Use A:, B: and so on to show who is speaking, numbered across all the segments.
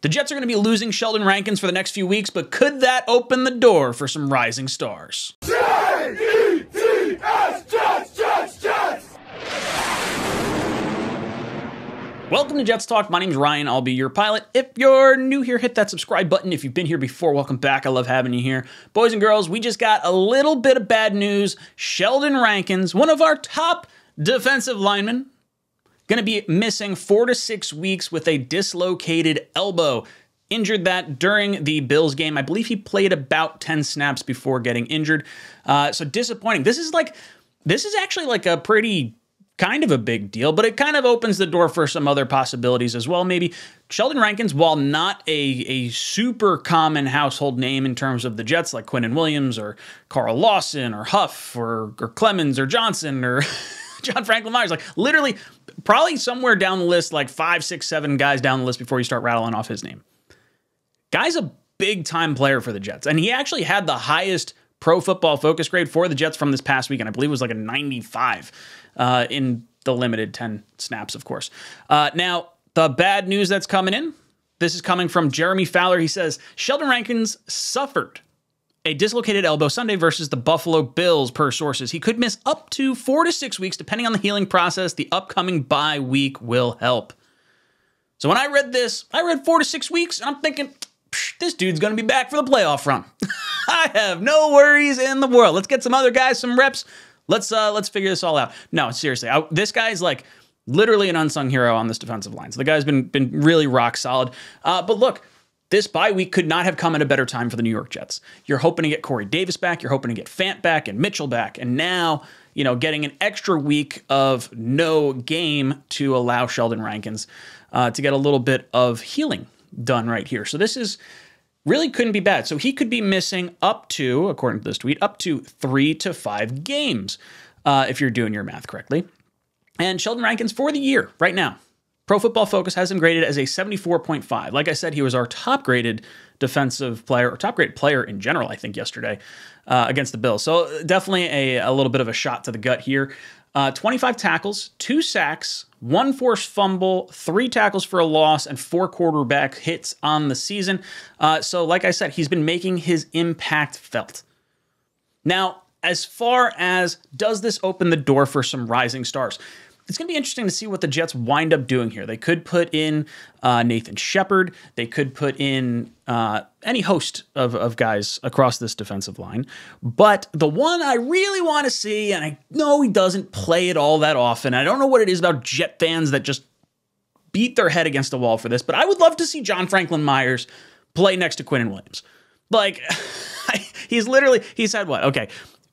A: The Jets are going to be losing Sheldon Rankins for the next few weeks, but could that open the door for some rising stars? J-E-T-S, Jets, Jets, Jets! Welcome to Jets Talk. My name's Ryan. I'll be your pilot. If you're new here, hit that subscribe button. If you've been here before, welcome back. I love having you here. Boys and girls, we just got a little bit of bad news. Sheldon Rankins, one of our top defensive linemen, going to be missing 4 to 6 weeks with a dislocated elbow. Injured that during the Bills game. I believe he played about 10 snaps before getting injured. So disappointing. This is actually like a pretty kind of a big deal, but it kind of opens the door for some other possibilities as well. Maybe Sheldon Rankins, while not a super common household name in terms of the Jets, like Quinnen Williams or Carl Lawson or Huff or Clemens or Johnson or John Franklin Myers, like literally probably somewhere down the list, like 5, 6, 7 guys down the list before you start rattling off his name. Guy's a big-time player for the Jets, and he actually had the highest Pro Football Focus grade for the Jets from this past weekend. I believe it was like a 95 in the limited 10 snaps, of course. Now, the bad news that's coming in, this is coming from Jeremy Fowler. He says, Sheldon Rankins suffered a dislocated elbow Sunday versus the Buffalo Bills, per sources. He could miss up to 4 to 6 weeks, depending on the healing process. The upcoming bye week will help. So when I read this, I read 4 to 6 weeks, and I'm thinking, this dude's going to be back for the playoff run. I have no worries in the world. Let's get some other guys some reps. Let's figure this all out. No, seriously, this guy's like literally an unsung hero on this defensive line. So the guy's been really rock solid. But look, this bye week could not have come at a better time for the New York Jets. You're hoping to get Corey Davis back. You're hoping to get Fant back and Mitchell back. And now, you know, getting an extra week of no game to allow Sheldon Rankins to get a little bit of healing done right here. So this is really couldn't be bad. So he could be missing up to, according to this tweet, up to 3 to 5 games if you're doing your math correctly. And Sheldon Rankins for the year right now, Pro Football Focus has him graded as a 74.5. Like I said, he was our top-graded defensive player, or top-graded player in general, I think, yesterday against the Bills. So definitely a little bit of a shot to the gut here. 25 tackles, 2 sacks, 1 forced fumble, 3 tackles for a loss, and 4 quarterback hits on the season. So like I said, he's been making his impact felt. Now, as far as does this open the door for some rising stars? It's going to be interesting to see what the Jets wind up doing here. They could put in Nathan Shepard. They could put in any host of guys across this defensive line. But the one I really want to see, and I know he doesn't play it all that often. I don't know what it is about Jet fans that just beat their head against the wall for this, but I would love to see John Franklin Myers play next to Quinnen Williams. Like, he's had what? Okay.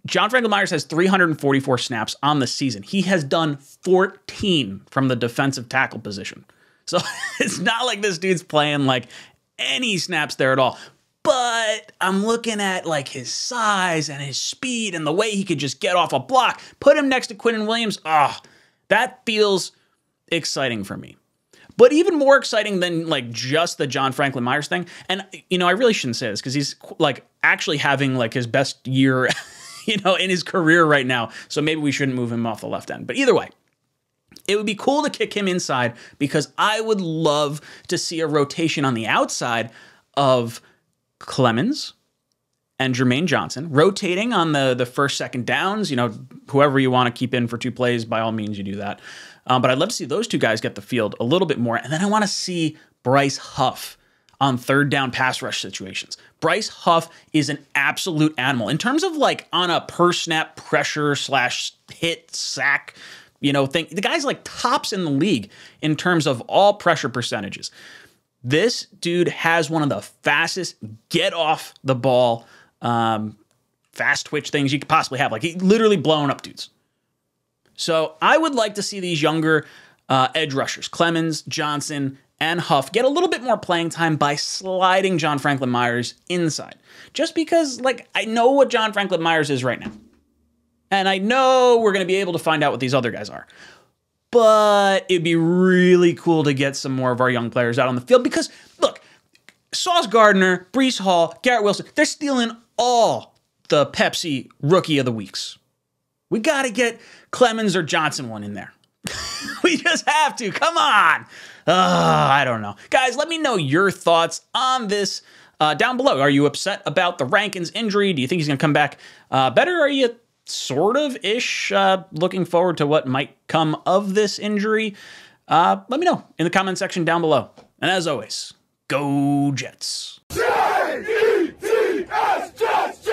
A: John Franklin Myers has 344 snaps on the season. He has done 14 from the defensive tackle position. So it's not like this dude's playing like any snaps there at all. But I'm looking at like his size and his speed and the way he could just get off a block. Put him next to Quinnen Williams. That feels exciting for me. But even more exciting than like just the John Franklin Myers thing. And, you know, I really shouldn't say this because he's like actually having like his best year in his career right now. So maybe we shouldn't move him off the left end. But either way, it would be cool to kick him inside because I would love to see a rotation on the outside of Clemens and Jermaine Johnson rotating on the first, second downs. You know, whoever you want to keep in for 2 plays, by all means, you do that. But I'd love to see those 2 guys get the field a little bit more. And then I want to see Bryce Huff on third down pass rush situations. Bryce Huff is an absolute animal. In terms of like on a per snap pressure / hit sack, thing, the guy's like tops in the league in terms of all pressure percentages. This dude has one of the fastest get off the ball, fast twitch things you could possibly have. Like he literally blowing up dudes. So I would like to see these younger edge rushers, Clemens, Johnson, and Huff get a little bit more playing time by sliding John Franklin Myers inside. Just because, like, I know what John Franklin Myers is right now. And I know we're going to be able to find out what these other guys are. But it'd be really cool to get some more of our young players out on the field because, look, Sauce Gardner, Breece Hall, Garrett Wilson, they're stealing all the Pepsi Rookie of the Weeks. We got to get Clemens or Johnson one in there. We just have to. Come on. I don't know. Guys, let me know your thoughts on this down below. Are you upset about the Rankins injury? Do you think he's going to come back better? Are you sort of-ish looking forward to what might come of this injury? Let me know in the comment section down below. And as always, go Jets.
B: Jets!